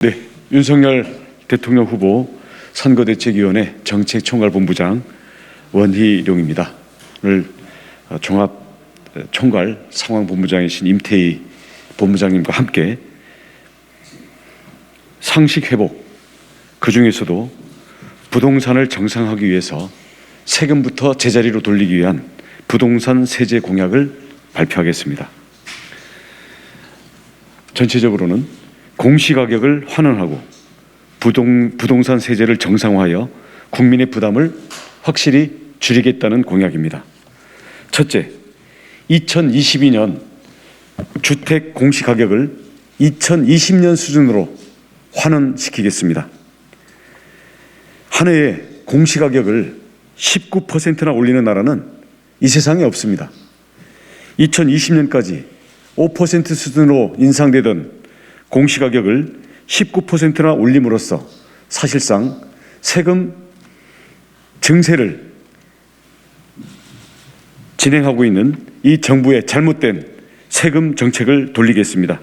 네, 윤석열 대통령 후보 선거대책위원회 정책총괄본부장 원희룡입니다. 오늘 종합총괄 상황본부장이신 임태희 본부장님과 함께 상식 회복, 그중에서도 부동산을 정상화하기 위해서 세금부터 제자리로 돌리기 위한 부동산 세제 공약을 발표하겠습니다. 전체적으로는 공시가격을 환원하고 부동산 세제를 정상화하여 국민의 부담을 확실히 줄이겠다는 공약입니다. 첫째, 2022년 주택 공시가격을 2020년 수준으로 환원시키겠습니다. 한 해에 공시가격을 19%나 올리는 나라는 이 세상에 없습니다. 2020년까지 5% 수준으로 인상되던 공시가격을 19%나 올림으로써 사실상 세금 증세를 진행하고 있는 이 정부의 잘못된 세금 정책을 돌리겠습니다.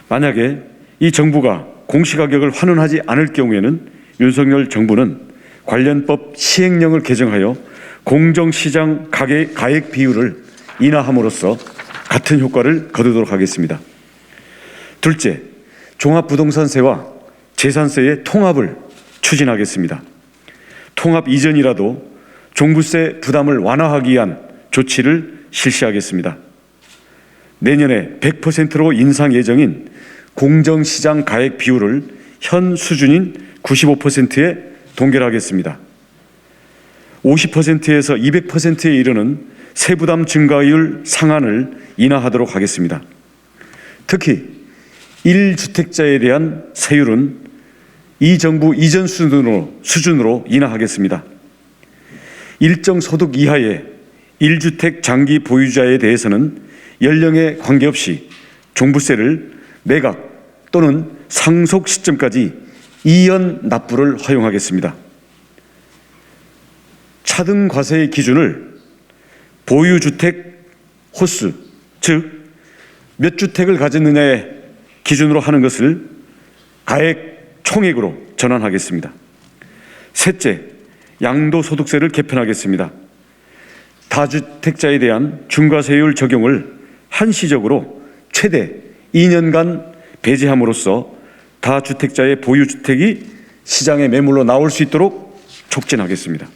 만약에 이 정부가 공시가격을 환원하지 않을 경우에는 윤석열 정부는 관련법 시행령을 개정하여 공정시장 가액 비율을 인하함으로써 같은 효과를 거두도록 하겠습니다. 둘째, 종합부동산세와 재산세의 통합을 추진하겠습니다. 통합 이전이라도 종부세 부담을 완화하기 위한 조치를 실시하겠습니다. 내년에 100%로 인상 예정인 공정시장 가액 비율을 현 수준인 95%에 동결하겠습니다. 50%에서 200%에 이르는 세부담 증가율 상한을 인하하도록 하겠습니다. 특히 1주택자에 대한 세율은 이 정부 이전 수준으로 인하하겠습니다. 일정 소득 이하의 1주택 장기 보유자에 대해서는 연령에 관계없이 종부세를 매각 또는 상속 시점까지 2연 납부를 허용하겠습니다. 차등 과세의 기준을 보유주택 호수, 즉 몇 주택을 가졌느냐의 기준으로 하는 것을 가액 총액으로 전환하겠습니다. 셋째, 양도소득세를 개편하겠습니다. 다주택자에 대한 중과세율 적용을 한시적으로 최대 2년간 배제함으로써 다주택자의 보유주택이 시장의 매물로 나올 수 있도록 촉진하겠습니다.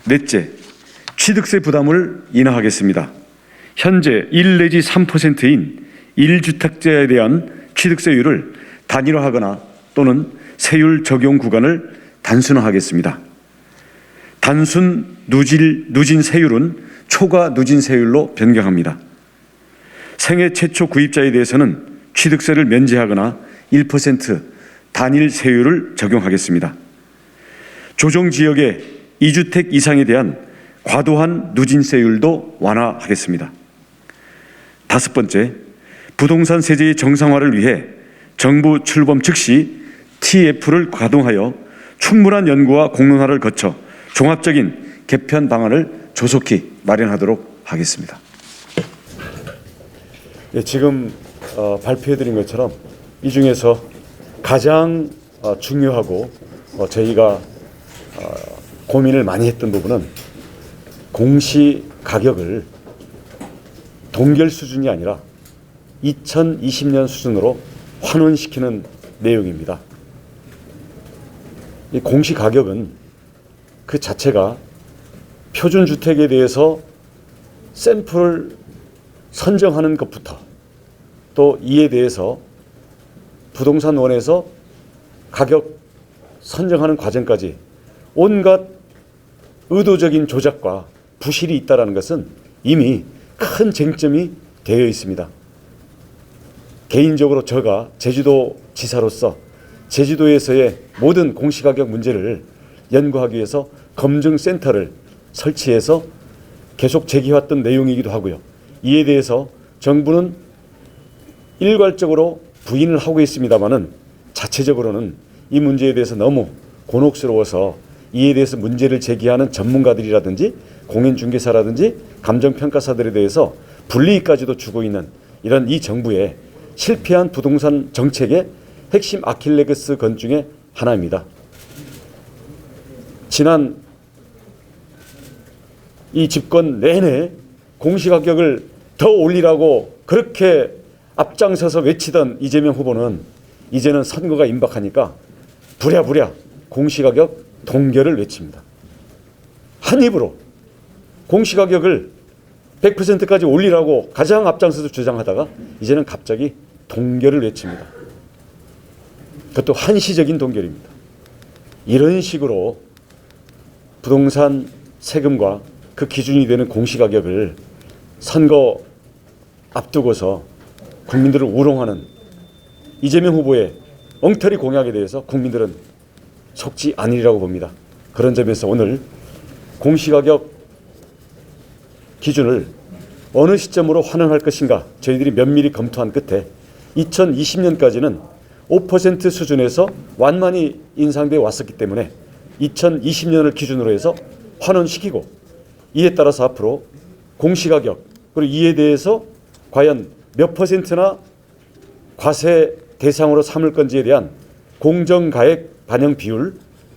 넷째, 취득세 부담을 인하하겠습니다. 현재 1 내지 3%인 1주택자에 대한 취득세율을 단일화하거나 또는 세율 적용 구간을 단순화하겠습니다. 단순 누진 세율은 초과 누진 세율로 변경합니다. 생애 최초 구입자에 대해서는 취득세를 면제하거나 1% 단일 세율을 적용하겠습니다. 조정지역의 2주택 이상에 대한 과도한 누진세율도 완화하겠습니다. 다섯 번째, 부동산 세제의 정상화를 위해 정부 출범 즉시 TF를 가동하여 충분한 연구와 공론화를 거쳐 종합적인 개편 방안을 조속히 마련하도록 하겠습니다. 네, 지금 발표해드린 것처럼 이 중에서 가장 중요하고 저희가 고민을 많이 했던 부분은 공시 가격을 동결 수준이 아니라 2020년 수준으로 환원시키는 내용입니다. 이 공시 가격은 그 자체가 표준주택에 대해서 샘플을 선정하는 것부터 또 이에 대해서 부동산원에서 가격 선정하는 과정까지 온갖 의도적인 조작과 부실이 있다는 것은 이미 큰 쟁점이 되어 있습니다. 개인적으로 제가 제주도 지사로서 제주도에서의 모든 공시가격 문제를 연구하기 위해서 검증센터를 설치해서 계속 제기해왔던 내용이기도 하고요. 이에 대해서 정부는 일괄적으로 부인을 하고 있습니다마는 자체적으로는 이 문제에 대해서 너무 곤혹스러워서 이에 대해서 문제를 제기하는 전문가들이라든지 공인중개사라든지 감정평가사들에 대해서 불이익까지도 주고 있는 이런 이 정부의 실패한 부동산 정책의 핵심 아킬레스 건 중에 하나입니다. 지난 이 집권 내내 공시가격을 더 올리라고 그렇게 앞장서서 외치던 이재명 후보는 이제는 선거가 임박하니까 부랴부랴 공시가격 동결을 외칩니다. 한 입으로 공시가격을 100%까지 올리라고 가장 앞장서서 주장하다가 이제는 갑자기 동결을 외칩니다. 그것도 한시적인 동결입니다. 이런 식으로 부동산 세금과 그 기준이 되는 공시가격을 선거 앞두고서 국민들을 우롱하는 이재명 후보의 엉터리 공약에 대해서 국민들은 속지 않으리라고 봅니다. 그런 점에서 오늘 공시가격 기준을 어느 시점으로 환원할 것인가 저희들이 면밀히 검토한 끝에 2020년까지는 5% 수준에서 완만히 인상되어 왔었기 때문에 2020년을 기준으로 해서 환원시키고 이에 따라서 앞으로 공시가격 그리고 이에 대해서 과연 몇 퍼센트나 과세 대상으로 삼을 건지에 대한 공정가액 반영 비율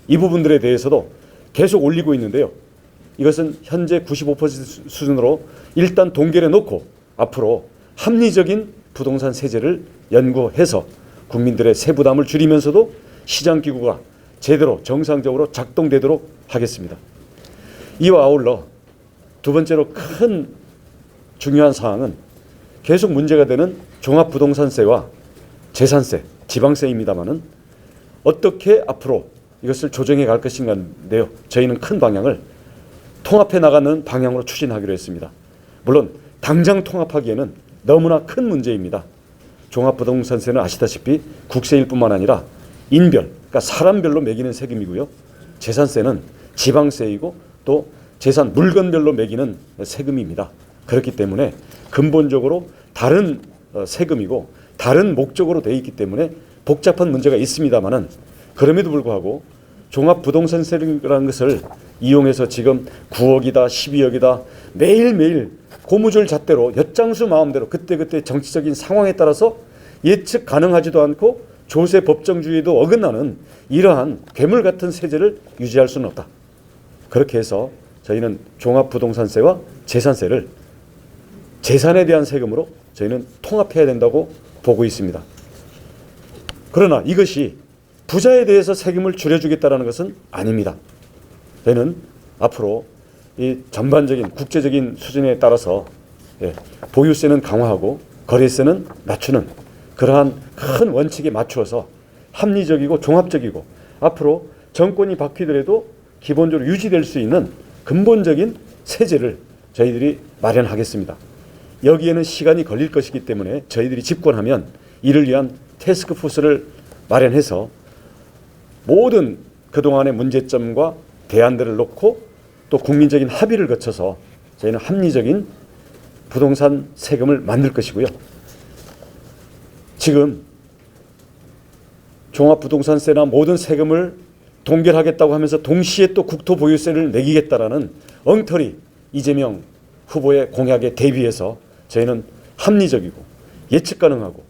이 부분들에 대해서도 계속 올리고 있는데요. 이것은 현재 95% 수준으로 일단 동결해 놓고 앞으로 합리적인 부동산 세제를 연구해서 국민들의 세부담을 줄이면서도 시장기구가 제대로 정상적으로 작동되도록 하겠습니다. 이와 아울러 두 번째로 큰 중요한 사항은 계속 문제가 되는 종합부동산세와 재산세, 지방세입니다마는 어떻게 앞으로 이것을 조정해 갈 것인가인데요. 저희는 큰 방향을 통합해 나가는 방향으로 추진하기로 했습니다. 물론 당장 통합하기에는 너무나 큰 문제입니다. 종합부동산세는 아시다시피 국세일 뿐만 아니라 인별, 그러니까 사람별로 매기는 세금이고요. 재산세는 지방세이고 또 재산 물건별로 매기는 세금입니다. 그렇기 때문에 근본적으로 다른 세금이고 다른 목적으로 되어 있기 때문에 복잡한 문제가 있습니다만은 그럼에도 불구하고 종합부동산세라는 것을 이용해서 지금 9억이다 12억이다 매일매일 고무줄 잣대로 엿장수 마음대로 그때그때 정치적인 상황에 따라서 예측 가능하지도 않고 조세 법정주의도 어긋나는 이러한 괴물 같은 세제를 유지할 수는 없다. 그렇게 해서 저희는 종합부동산세와 재산세를 재산에 대한 세금으로 저희는 통합해야 된다고 보고 있습니다. 그러나 이것이 부자에 대해서 세금을 줄여주겠다는 것은 아닙니다. 저희는 앞으로 이 전반적인 국제적인 수준에 따라서 보유세는 강화하고 거래세는 낮추는 그러한 큰 원칙에 맞추어서 합리적이고 종합적이고 앞으로 정권이 바뀌더라도 기본적으로 유지될 수 있는 근본적인 세제를 저희들이 마련하겠습니다. 여기에는 시간이 걸릴 것이기 때문에 저희들이 집권하면 이를 위한 태스크포스를 마련해서 모든 그동안의 문제점과 대안들을 놓고 또 국민적인 합의를 거쳐서 저희는 합리적인 부동산 세금을 만들 것이고요. 지금 종합부동산세나 모든 세금을 동결하겠다고 하면서 동시에 또 국토보유세를 매기겠다라는 엉터리 이재명 후보의 공약에 대비해서 저희는 합리적이고 예측 가능하고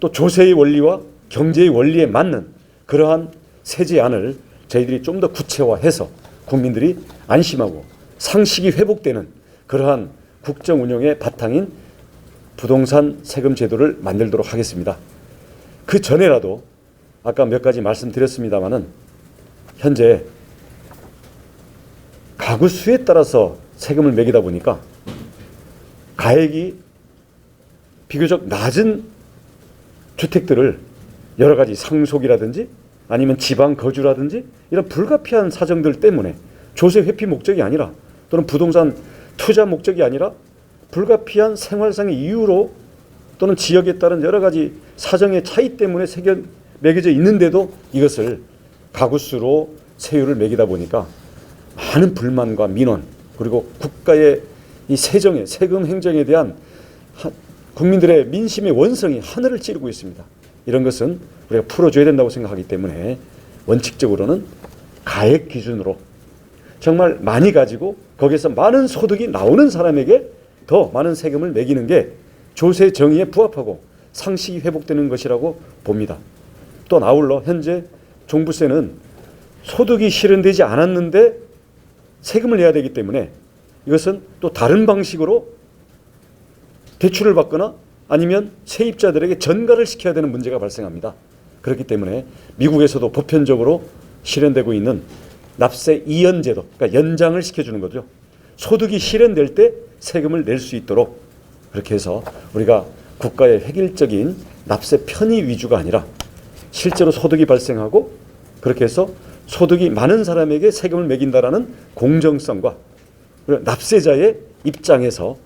또 조세의 원리와 경제의 원리에 맞는 그러한 세제안을 저희들이 좀 더 구체화해서 국민들이 안심하고 상식이 회복되는 그러한 국정 운영의 바탕인 부동산 세금 제도를 만들도록 하겠습니다. 그 전에라도 아까 몇 가지 말씀드렸습니다마는 현재 가구 수에 따라서 세금을 매기다 보니까 가액이 비교적 낮은 주택들을 여러 가지 상속이라든지 아니면 지방 거주라든지 이런 불가피한 사정들 때문에 조세 회피 목적이 아니라 또는 부동산 투자 목적이 아니라 불가피한 생활상의 이유로 또는 지역에 따른 여러 가지 사정의 차이 때문에 매겨져 있는데도 이것을 가구수로 세율을 매기다 보니까 많은 불만과 민원 그리고 국가의 이 세금 행정에 대한 국민들의 민심의 원성이 하늘을 찌르고 있습니다. 이런 것은 우리가 풀어줘야 된다고 생각하기 때문에 원칙적으로는 가액 기준으로 정말 많이 가지고 거기에서 많은 소득이 나오는 사람에게 더 많은 세금을 매기는 게 조세 정의에 부합하고 상식이 회복되는 것이라고 봅니다. 또 아울러 현재 종부세는 소득이 실현되지 않았는데 세금을 내야 되기 때문에 이것은 또 다른 방식으로 대출을 받거나 아니면 세입자들에게 전가를 시켜야 되는 문제가 발생합니다. 그렇기 때문에 미국에서도 보편적으로 실현되고 있는 납세 이연 제도, 그러니까 연장을 시켜주는 거죠. 소득이 실현될 때 세금을 낼 수 있도록 그렇게 해서 우리가 국가의 획일적인 납세 편의 위주가 아니라 실제로 소득이 발생하고 그렇게 해서 소득이 많은 사람에게 세금을 매긴다라는 공정성과 그리고 납세자의 입장에서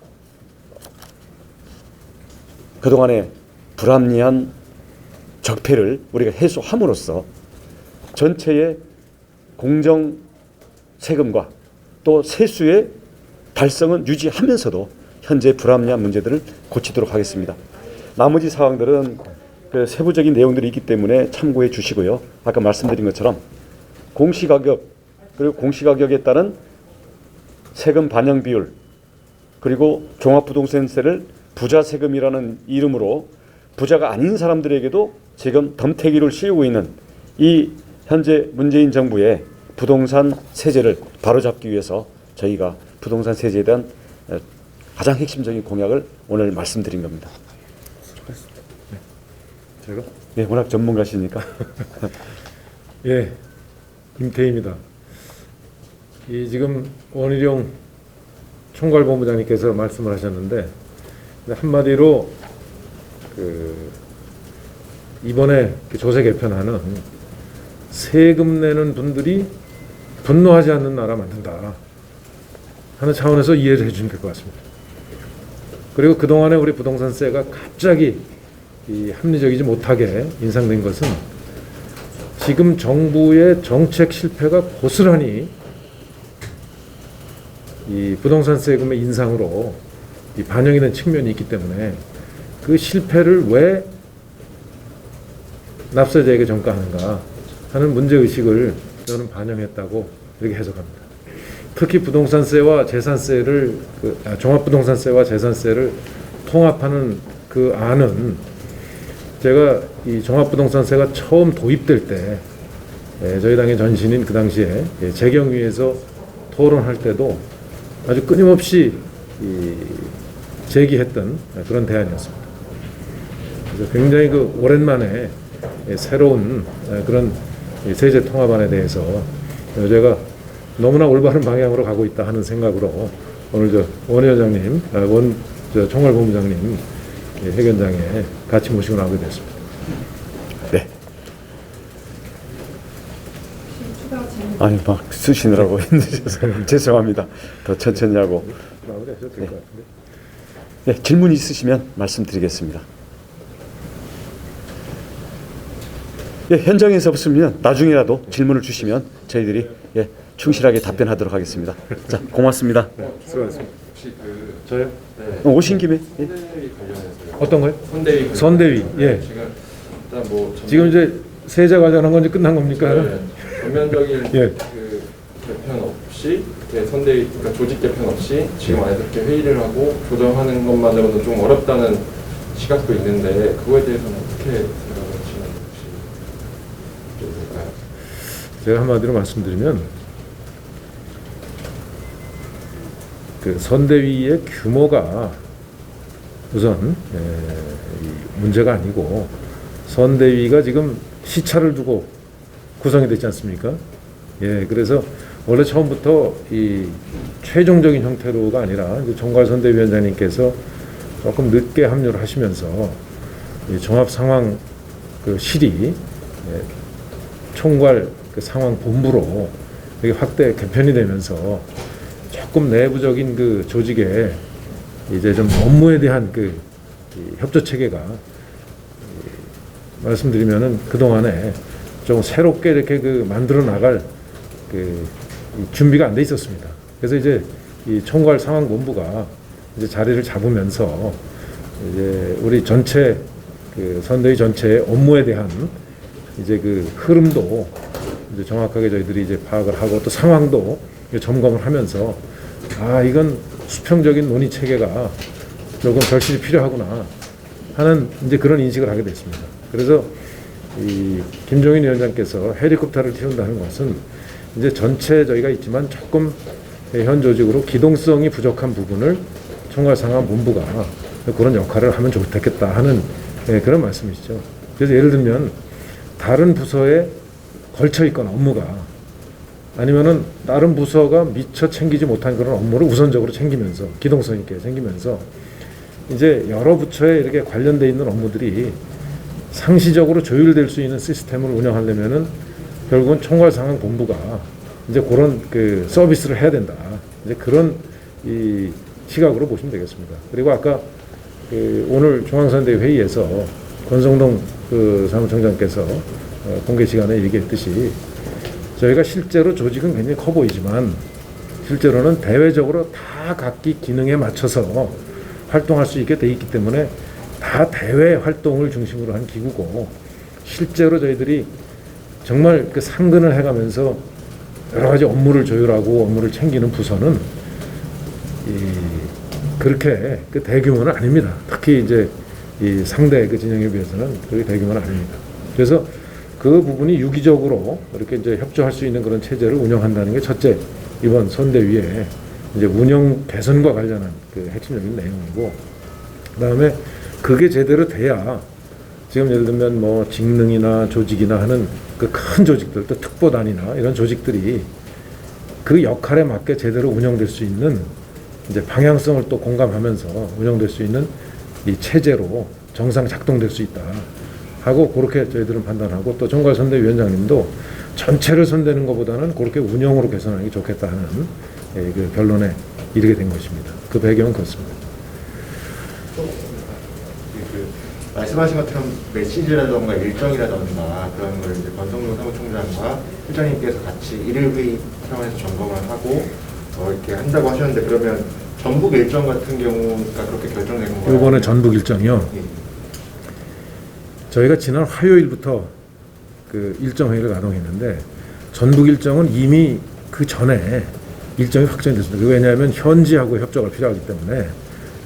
그동안의 불합리한 적폐를 우리가 해소함으로써 전체의 공정 세금과 또 세수의 달성은 유지하면서도 현재 불합리한 문제들을 고치도록 하겠습니다. 나머지 사항들은 그 세부적인 내용들이 있기 때문에 참고해 주시고요. 아까 말씀드린 것처럼 공시가격 그리고 공시가격에 따른 세금 반영 비율 그리고 종합부동산세를 부자세금이라는 이름으로 부자가 아닌 사람들에게도 지금 덤태기를 씌우고 있는 이 현재 문재인 정부의 부동산 세제를 바로잡기 위해서 저희가 부동산 세제에 대한 가장 핵심적인 공약을 오늘 말씀드린 겁니다. 제가? 예, 워낙 전문가시니까. 예, 김태희입니다. 이 지금 원희룡 총괄본부장님께서 말씀을 하셨는데 한마디로 이번에 조세 개편안은 세금 내는 분들이 분노하지 않는 나라 만든다 하는 차원에서 이해를 해주시면 될 것 같습니다. 그리고 그동안에 우리 부동산세가 갑자기 이 합리적이지 못하게 인상된 것은 지금 정부의 정책 실패가 고스란히 이 부동산 세금의 인상으로 이 반영이 된 측면이 있기 때문에 그 실패를 왜 납세자에게 전가하는가 하는 문제의식을 저는 반영했다고 이렇게 해석합니다. 특히 부동산세와 재산세를 종합부동산세와 재산세를 통합하는 그 안은 제가 이 종합부동산세가 처음 도입될 때 저희 당의 전신인 그 당시에 재경위에서 토론할 때도 아주 끊임없이 제기했던 그런 대안이었습니다. 그래서 굉장히 오랜만에 새로운 그런 세제 통합안에 대해서 제가 너무나 올바른 방향으로 가고 있다 하는 생각으로 오늘 원 회장님, 총괄본부장님 회견장에 같이 모시고 나오게 됐습니다. 네. 아니 막 쓰시느라고 힘드셔서 죄송합니다. 더 천천히 하고. 마무리하셔도 될 것 같은데. 네, 질문 있으시면 말씀드리겠습니다. 예, 현장에서 없으면 나중에라도 질문을 주시면 저희들이 충실하게 답변하도록 하겠습니다. 자, 고맙습니다. 수고하셨습니다. 혹시 저요? 오신 김에 선대위 관련해서요. 어떤 거요? 선대위. 선대위. 예. 지금 일단 뭐 지금 이제 세제 관련한 건지 끝난 겁니까? 전면적인 예. 그 개편 없이 선대위 그러니까 조직 개편 없이 지금 안에서 이렇게 회의를 하고 조정하는 것만으로는 좀 어렵다는 시각도 있는데 그거에 대해서는 어떻게 생각하시는 혹시 좀 될까요? 제가 한마디로 말씀드리면 그 선대위의 규모가 우선 문제가 아니고 선대위가 지금 시차를 두고 구성이 됐지 않습니까? 예, 그래서 원래 처음부터 이 최종적인 형태로가 아니라 이제 총괄선대위원장님께서 조금 늦게 합류를 하시면서 이 종합 상황 그 실이 총괄 그 상황 본부로 이게 확대 개편이 되면서 조금 내부적인 그 조직에 이제 좀 업무에 대한 그 협조 체계가 말씀드리면은 그 동안에 좀 새롭게 이렇게 그 만들어 나갈 그 준비가 안 돼 있었습니다. 그래서 이제 이 총괄 상황 본부가 이제 자리를 잡으면서 이제 우리 전체 그 선대위 전체의 업무에 대한 이제 그 흐름도 이제 정확하게 저희들이 이제 파악을 하고 또 상황도 점검을 하면서 이건 수평적인 논의 체계가 조금 절실히 필요하구나 하는 이제 그런 인식을 하게 됐습니다. 그래서 이 김종인 위원장께서 헬리콥터를 띄운다는 것은 이제 전체 저희가 있지만 조금 현 조직으로 기동성이 부족한 부분을 총괄상황본부가 그런 역할을 하면 좋겠다 하는 그런 말씀이시죠. 그래서 예를 들면 다른 부서에 걸쳐 있거나 업무가 아니면은 다른 부서가 미처 챙기지 못한 그런 업무를 우선적으로 챙기면서 기동성 있게 챙기면서 이제 여러 부처에 이렇게 관련돼 있는 업무들이 상시적으로 조율될 수 있는 시스템을 운영하려면은 결국은 총괄상황본부가 이제 그런 그 서비스를 해야 된다. 이제 그런 이 시각으로 보시면 되겠습니다. 그리고 아까 그 오늘 중앙선대 회의에서 권성동 그 사무총장께서 공개 시간에 얘기했듯이 저희가 실제로 조직은 굉장히 커 보이지만 실제로는 대외적으로 다 각기 기능에 맞춰서 활동할 수 있게 돼 있기 때문에 다 대외 활동을 중심으로 한 기구고 실제로 저희들이 정말 그 상근을 해가면서 여러 가지 업무를 조율하고 업무를 챙기는 부서는 그렇게 그 대규모는 아닙니다. 특히 이제 이 상대 그 진영에 비해서는 그렇게 대규모는 아닙니다. 그래서 그 부분이 유기적으로 이렇게 이제 협조할 수 있는 그런 체제를 운영한다는 게 첫째 이번 선대위에 이제 운영 개선과 관련한 그 핵심적인 내용이고, 그다음에 그게 제대로 돼야 지금 예를 들면 뭐 직능이나 조직이나 하는 그 큰 조직들 또 특보단이나 이런 조직들이 그 역할에 맞게 제대로 운영될 수 있는 이제 방향성을 또 공감하면서 운영될 수 있는 이 체제로 정상 작동될 수 있다 하고 그렇게 저희들은 판단하고 또 총괄선대위원장님도 전체를 손대는 것보다는 그렇게 운영으로 개선하는 게 좋겠다 하는 그 결론에 이르게 된 것입니다. 그 배경은 그렇습니다. 말씀하신 것처럼 메시지라던가 일정이라던가 그런 걸 이제 권성동 사무총장과 실장님께서 같이 일일 회의 차원에서 점검을 하고 이렇게 한다고 하셨는데, 그러면 전북 일정 같은 경우가 그렇게 결정된 건가요? 이번에 전북 일정이요. 예. 저희가 지난 화요일부터 그 일정 회의를 가동했는데 전북 일정은 이미 그 전에 일정이 확정이 됐습니다. 왜냐하면 현지하고 협조가 필요하기 때문에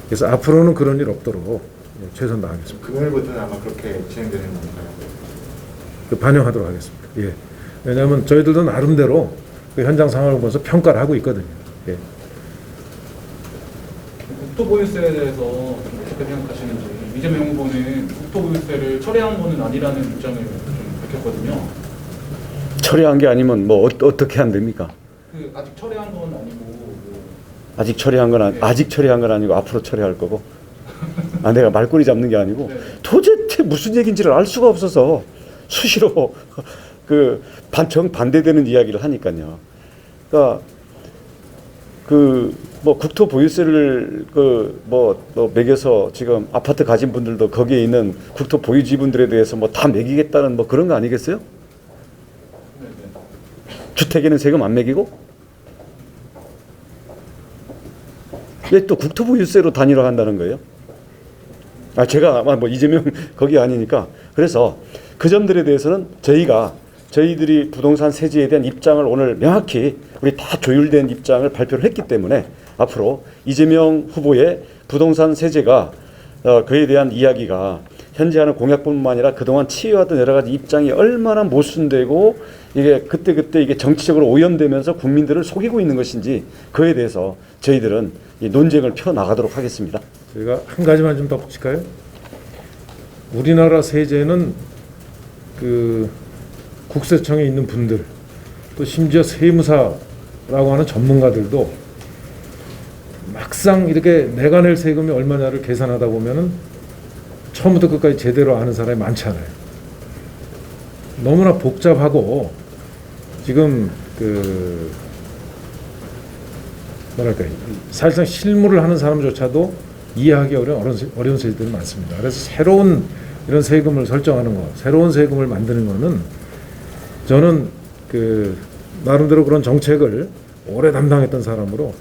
그래서 앞으로는 그런 일 없도록 최선 다하겠습니다. 금요일부터는 아마 그렇게 진행되는 건가요? 그 반영하도록 하겠습니다. 예. 왜냐하면 저희들도 나름대로 그 현장 상황을 보면서 평가를 하고 있거든요. 예. 국토보유세에 대해서 좀 어떻게 생각하시는지. 이재명 후보는 국토보유세를 철회한 거는 아니라는 입장을 좀 밝혔거든요. 철회한 게 아니면 뭐 어떻게 안 됩니까? 그 아직 철회한 건 아니고 아직 철회한 건 네. 아직 철회한 건 아니고 앞으로 철회할 거고. 아, 내가 말꼬리 잡는 게 아니고 네. 도대체 무슨 얘기인지를 알 수가 없어서 수시로 그 반대되는 이야기를 하니까요. 그러니까 그 뭐 국토 보유세를 매겨서 지금 아파트 가진 분들도 거기에 있는 국토 보유지분들에 대해서 뭐 다 매기겠다는 뭐 그런 거 아니겠어요? 주택에는 세금 안 매기고 왜 또 국토 보유세로 단일화한다는 거예요? 아, 제가 아마 뭐 이재명 거기 아니니까. 그래서 그 점들에 대해서는 저희들이 부동산 세제에 대한 입장을 오늘 명확히 우리 다 조율된 입장을 발표를 했기 때문에 앞으로 이재명 후보의 부동산 세제가 그에 대한 이야기가 현재 하는 공약뿐만 아니라 그동안 취해왔던 여러 가지 입장이 얼마나 모순되고 이게 그때 이게 정치적으로 오염되면서 국민들을 속이고 있는 것인지 그에 대해서 저희들은 이 논쟁을 펴나가도록 하겠습니다. 제가 한 가지만 좀 덧붙일까요? 우리나라 세제는 그 국세청에 있는 분들 또 심지어 세무사라고 하는 전문가들도 막상 이렇게 내가 낼 세금이 얼마냐를 계산하다 보면은 처음부터 끝까지 제대로 아는 사람이 많지 않아요. 너무나 복잡하고 지금 그 뭐랄까 사실상 실무를 하는 사람조차도 이해하기 어려운 세제들이 많습니다. 그래서 새로운 이런 세금을 설정하는 거, 새로운 세금을 만드는 거는 저는 그 나름대로 그런 정책을 오래 담당했던 사람으로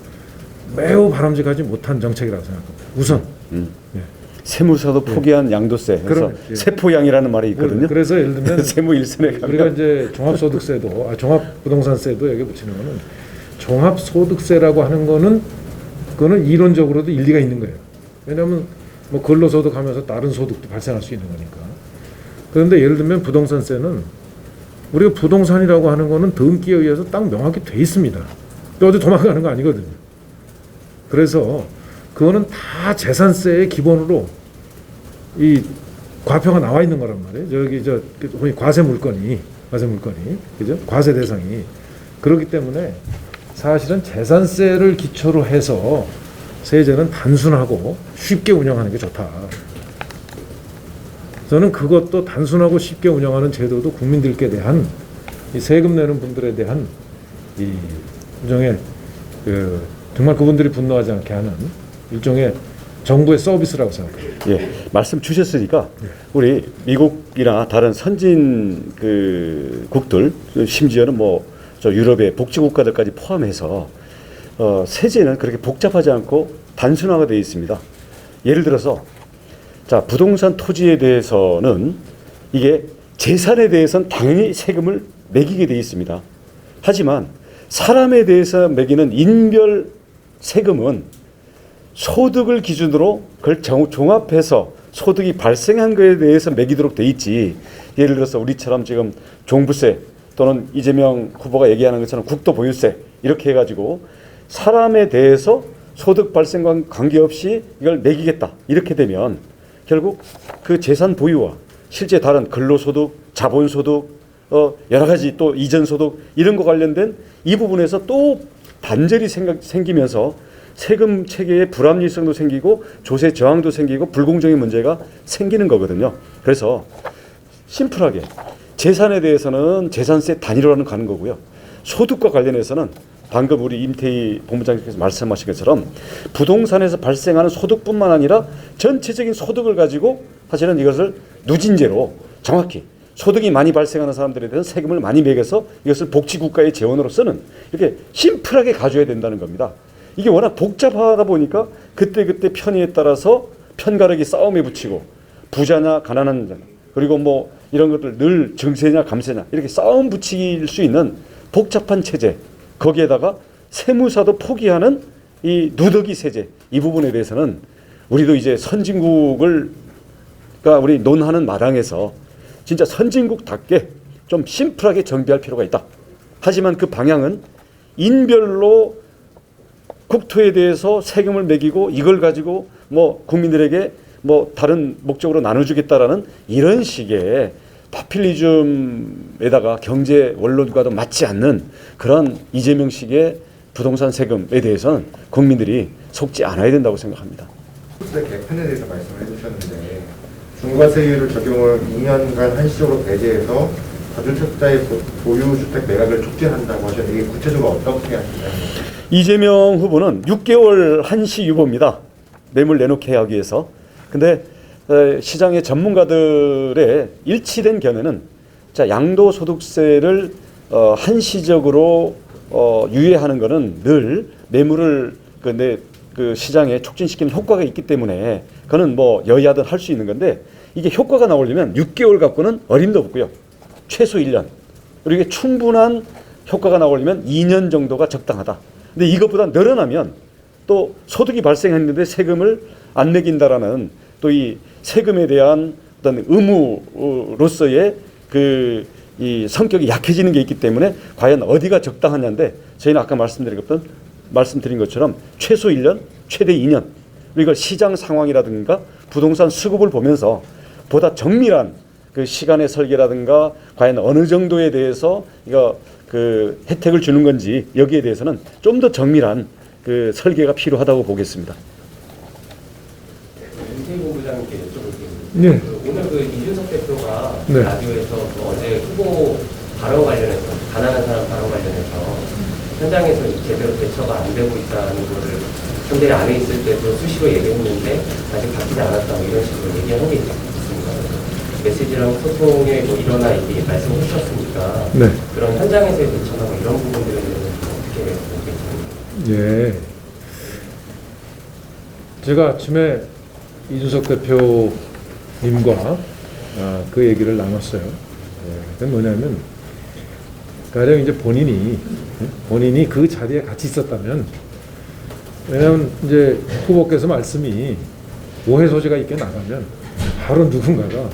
매우 바람직하지 못한 정책이라고 생각합니다. 우선 예. 세무사도 포기한 양도세, 그래서 예. 세포양이라는 말이 있거든요. 그래서 예를 들면 세무 일선에 가면 우리가 이제 종합소득세도 종합부동산세도 여기 붙이는 거는 종합소득세라고 하는 거는 그거는 이론적으로도 일리가 있는 거예요. 왜냐하면 뭐 근로소득 하면서 다른 소득도 발생할 수 있는 거니까. 그런데 예를 들면 부동산세는 우리가 부동산이라고 하는 거는 등기에 의해서 딱 명확히 돼 있습니다. 어디 도망가는 거 아니거든요. 그래서 그거는 다 재산세의 기본으로 이 과표가 나와 있는 거란 말이에요. 저기 과세 물건이 그죠? 과세 대상이 그렇기 때문에 사실은 재산세를 기초로 해서 세제는 단순하고 쉽게 운영하는 게 좋다. 저는 그것도 단순하고 쉽게 운영하는 제도도 국민들께 대한 이 세금 내는 분들에 대한 이 일종의 정말 그분들이 분노하지 않게 하는 일종의 정부의 서비스라고 생각합니다. 예, 말씀 주셨으니까 우리 미국이나 다른 선진 국들 심지어는 뭐 저 유럽의 복지 국가들까지 포함해서 세제는 그렇게 복잡하지 않고 단순화가 되어 있습니다. 예를 들어서 자 부동산 토지에 대해서는 이게 재산에 대해서는 당연히 세금을 매기게 되어 있습니다. 하지만 사람에 대해서 매기는 인별 세금은 소득을 기준으로 그걸 종합해서 소득이 발생한 것에 대해서 매기도록 돼 있지. 예를 들어서 우리처럼 지금 종부세 또는 이재명 후보가 얘기하는 것처럼 국토보유세 이렇게 해가지고 사람에 대해서 소득 발생과 관계없이 이걸 매기겠다 이렇게 되면 결국 그 재산 보유와 실제 다른 근로소득, 자본소득, 여러 가지 또 이전소득 이런 거 관련된 이 부분에서 또 단절이 생기면서 세금 체계의 불합리성도 생기고 조세 저항도 생기고 불공정의 문제가 생기는 거거든요. 그래서 심플하게 재산에 대해서는 재산세 단위로는 가는 거고요. 소득과 관련해서는 방금 우리 임태희 본부장님께서 말씀하신 것처럼 부동산에서 발생하는 소득뿐만 아니라 전체적인 소득을 가지고 사실은 이것을 누진제로 정확히 소득이 많이 발생하는 사람들에 대한 세금을 많이 매겨서 이것을 복지국가의 재원으로 쓰는 이렇게 심플하게 가져야 된다는 겁니다. 이게 워낙 복잡하다 보니까 그때그때 편의에 따라서 편가르기 싸움에 붙이고 부자냐 가난한 자냐 그리고 뭐 이런 것들 늘 증세냐 감세냐 이렇게 싸움 붙일 수 있는 복잡한 체제 거기에다가 세무사도 포기하는 이 누더기 세제 이 부분에 대해서는 우리도 이제 선진국을 그러니까 우리 논하는 마당에서 진짜 선진국답게 좀 심플하게 정비할 필요가 있다. 하지만 그 방향은 인별로 국토에 대해서 세금을 매기고 이걸 가지고 뭐 국민들에게 뭐 다른 목적으로 나눠주겠다라는 이런 식의 파퓰리즘에다가 경제 원론과도 맞지 않는 그런 이재명식의 부동산 세금에 대해서는 국민들이 속지 않아야 된다고 생각합니다. 소득세 개편에 대해서 말씀을 해주셨는데 중과세율을 적용을 2년간 한시적으로 배제해서 다주택자의 보유주택 매각을 촉진한다고 하셨는데 이게 구체적으로 어떻게 하시나요? 이재명 후보는 6개월 한시 유보입니다. 매물 내놓게 하기 위해서. 근데 시장의 전문가들의 일치된 견해는 자 양도소득세를 한시적으로 유예하는 것은 늘 매물을 그 시장에 촉진시키는 효과가 있기 때문에 그거는 뭐 여야든 할 수 있는 건데 이게 효과가 나오려면 6개월 갖고는 어림도 없고요. 최소 1년. 그리고 이게 충분한 효과가 나오려면 2년 정도가 적당하다. 근데 이것보다 늘어나면 또 소득이 발생했는데 세금을 안 매긴다라는 또 이 세금에 대한 어떤 의무로서의 이 성격이 약해지는 게 있기 때문에 과연 어디가 적당하냐인데 저희는 아까 말씀드린 것처럼 최소 1년, 최대 2년 그리고 시장 상황이라든가 부동산 수급을 보면서 보다 정밀한 그 시간의 설계라든가 과연 어느 정도에 대해서 이거 그 혜택을 주는 건지 여기에 대해서는 좀 더 정밀한 그 설계가 필요하다고 보겠습니다. 임태희 본부장님께 여쭤볼게요. 네. 오늘 그 이준석 대표가 네. 라디오에서 어제 후보 발언 관련해서 가난한 사람 발언 관련해서 현장에서 제대로 대처가 안 되고 있다는 거를 현대 안에 있을 때도 수시로 얘기했는데 아직 바뀌지 않았다 뭐 이런 식으로 얘기하는 게 있습니다. 메시지랑 소통에 뭐 일어나 이게 말씀을 해주셨으니까 네. 그런 현장에서의 대처나 뭐 이런 부분들은 어떻게 보겠습니까? 예. 제가 아침에 이준석 대표님과 그 얘기를 나눴어요. 그건 뭐냐면 가령 이제 본인이 그 자리에 같이 있었다면 왜냐하면 이제 후보께서 말씀이 오해 소지가 있게 나가면 바로 누군가가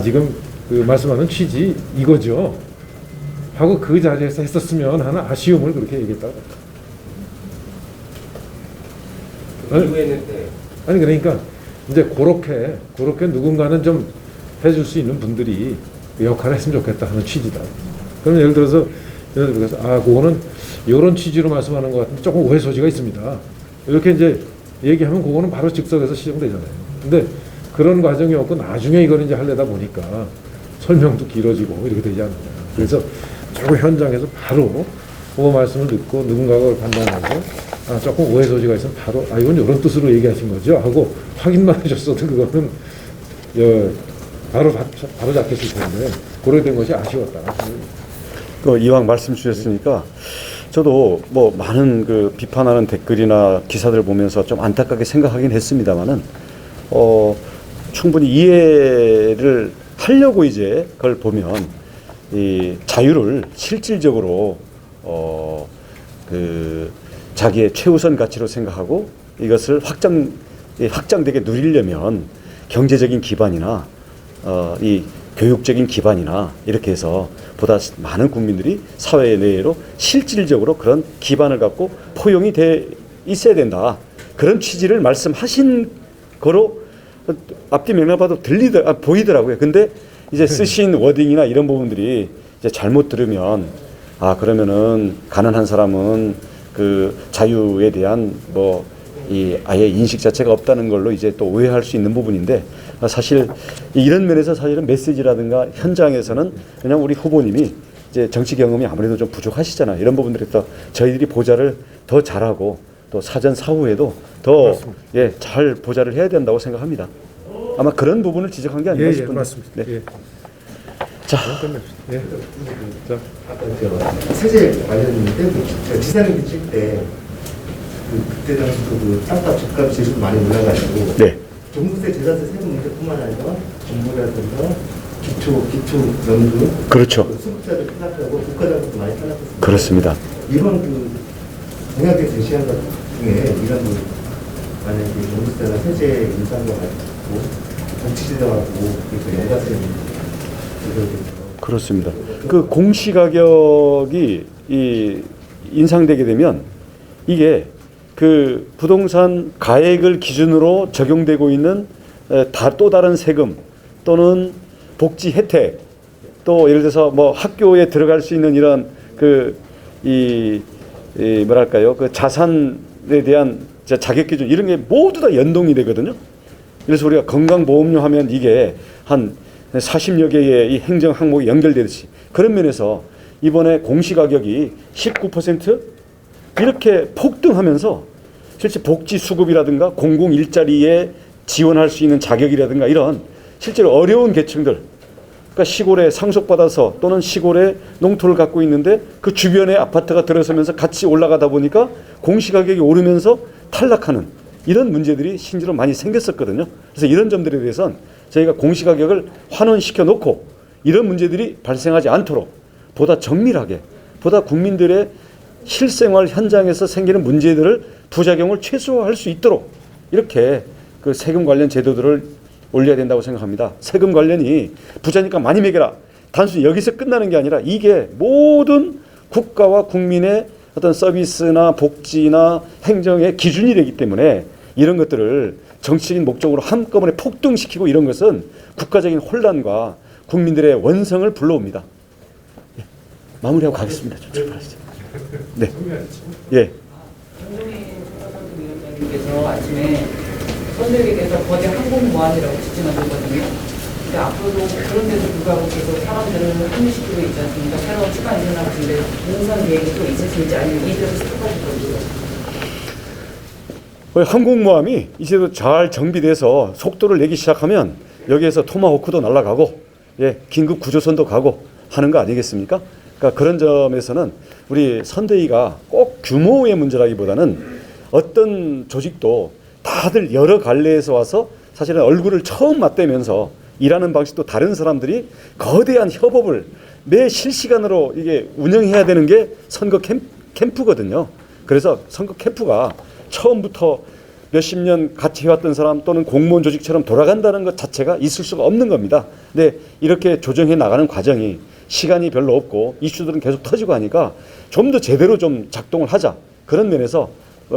지금 그 말씀하는 취지 이거죠. 하고 그 자리에서 했었으면 하는 아쉬움을 그렇게 얘기했다고. 이후에는 네. 아니 그러니까 이제 그렇게 누군가는 좀 해줄 수 있는 분들이 그 역할을 했으면 좋겠다 하는 취지다. 그럼 예를 들어서 그거는 이런 취지로 말씀하는 것 같은데 조금 오해 소지가 있습니다. 이렇게 이제 얘기하면 그거는 바로 즉석에서 시정되잖아요. 근데 그런 과정이 없고 나중에 이걸 이제 하려다 보니까 설명도 길어지고 이렇게 되지 않느냐. 그래서 조금 현장에서 바로 그 말씀을 듣고 누군가가 그걸 판단해서 조금 오해 소지가 있으면 바로 이건 이런 뜻으로 얘기하신 거죠 하고 확인만 해줬어도 그거는 바로 잡혔을 텐데 그렇게 된 것이 아쉬웠다. 그 이왕 말씀 주셨으니까 저도 뭐 많은 그 비판하는 댓글이나 기사들을 보면서 좀 안타깝게 생각하긴 했습니다만은 충분히 이해를 하려고 이제 그걸 보면 이 자유를 실질적으로 그 자기의 최우선 가치로 생각하고 이것을 확장되게 누리려면 경제적인 기반이나 이 교육적인 기반이나 이렇게 해서 보다 많은 국민들이 사회 내로 실질적으로 그런 기반을 갖고 포용이 돼 있어야 된다. 그런 취지를 말씀하신 거로 앞뒤 맥락 봐도 보이더라고요. 근데 이제 쓰신 워딩이나 이런 부분들이 이제 잘못 들으면 그러면은 가난한 사람은 그 자유에 대한 뭐 이 아예 인식 자체가 없다는 걸로 이제 또 오해할 수 있는 부분인데 사실 이런 면에서 사실은 메시지라든가 현장에서는 그냥 우리 후보님이 이제 정치 경험이 아무래도 좀 부족하시잖아요. 이런 부분들에 또 저희들이 보좌를 더 잘하고 또 사전 사후에도 더 잘 보좌를 해야 된다고 생각합니다. 아마 그런 부분을 지적한 게 아닌가 싶은데. 맞습니다. 네. 예. 자, 예. 자, 아까 세제 관련인데 지상에 비칠 때 그때 당시 그 땅값 집값 제일 많이 올라가지고 네. 종부세 재산세 세금 문제뿐만 아니라 정부라든가 기초연금 그렇죠. 수급자들 탄압하고 국가장도 많이 탄압했습니다. 그렇습니다. 이런 그 공약에 제시한 것 중에 이런 그 만약에 종부세나 세제 인상과 같고 정치지도하고 그 연관성이 그렇습니다. 그 공시가격이 인상되게 되면 이게 그 부동산 가액을 기준으로 적용되고 있는 또 다른 세금 또는 복지 혜택 또 예를 들어서 뭐 학교에 들어갈 수 있는 이런 뭐랄까요 그 자산에 대한 자격 기준 이런 게 모두 다 연동이 되거든요. 그래서 우리가 건강보험료 하면 이게 한 40여 개의 이 행정 항목이 연결되듯이 그런 면에서 이번에 공시가격이 19% 이렇게 폭등하면서 실제 복지 수급이라든가 공공 일자리에 지원할 수 있는 자격이라든가 이런 실제로 어려운 계층들 그러니까 시골에 상속받아서 또는 시골에 농토를 갖고 있는데 그 주변에 아파트가 들어서면서 같이 올라가다 보니까 공시가격이 오르면서 탈락하는 이런 문제들이 실제로 많이 생겼었거든요. 그래서 이런 점들에 대해서는 저희가 공시가격을 환원시켜 놓고 이런 문제들이 발생하지 않도록 보다 정밀하게 보다 국민들의 실생활 현장에서 생기는 문제들을 부작용을 최소화할 수 있도록 이렇게 그 세금 관련 제도들을 올려야 된다고 생각합니다. 세금 관련이 부자니까 많이 매겨라. 단순히 여기서 끝나는 게 아니라 이게 모든 국가와 국민의 어떤 서비스나 복지나 행정의 기준이 되기 때문에 이런 것들을 정치적인 목적으로 한꺼번에 폭등시키고 이런 것은 국가적인 혼란과 국민들의 원성을 불러옵니다. 예. 마무리하고 가겠습니다. 좀 출발하시죠. 네. 예. 정동희 위원장님께서 아침에 선대위에서 거대 항공모함이라고 지칭하셨거든요. 근데 앞으로도 그런 데도 불구하고 계속 사람들을 합류시키고 있지 않습니까? 새로운 추가 인선하고 있는데 공선 계획이 또 있으신지 아니면 이대로 스톱하실 건지. 항공모함이 이제도 잘 정비돼서 속도를 내기 시작하면 여기에서 토마호크도 날아가고 긴급 구조선도 가고 하는 거 아니겠습니까? 그러니까 그런 점에서는 우리 선대위가 꼭 규모의 문제라기보다는 어떤 조직도 다들 여러 갈래에서 와서 사실은 얼굴을 처음 맞대면서 일하는 방식도 다른 사람들이 거대한 협업을 매 실시간으로 이게 운영해야 되는 게 선거 캠프거든요. 그래서 선거 캠프가 처음부터 몇십 년 같이 해왔던 사람 또는 공무원 조직처럼 돌아간다는 것 자체가 있을 수가 없는 겁니다. 근데 이렇게 조정해 나가는 과정이 시간이 별로 없고 이슈들은 계속 터지고 하니까 좀 더 제대로 좀 작동을 하자. 그런 면에서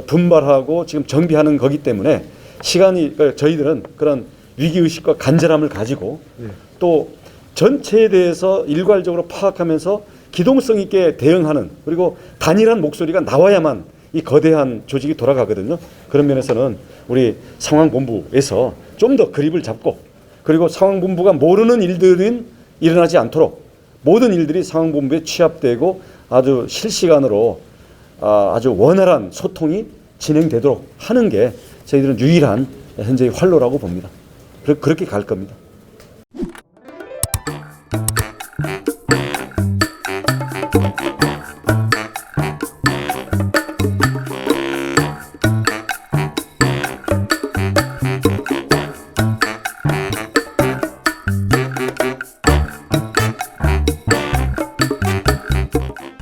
분발하고 지금 정비하는 거기 때문에 시간이, 저희들은 그런 위기의식과 간절함을 가지고 또 전체에 대해서 일괄적으로 파악하면서 기동성 있게 대응하는, 그리고 단일한 목소리가 나와야만 이 거대한 조직이 돌아가거든요. 그런 면에서는 우리 상황본부에서 좀 더 그립을 잡고, 그리고 상황본부가 모르는 일들은 일어나지 않도록 모든 일들이 상황본부에 취합되고 아주 실시간으로 아주 원활한 소통이 진행되도록 하는 게 저희들은 유일한 현재의 활로라고 봅니다. 그렇게 갈 겁니다.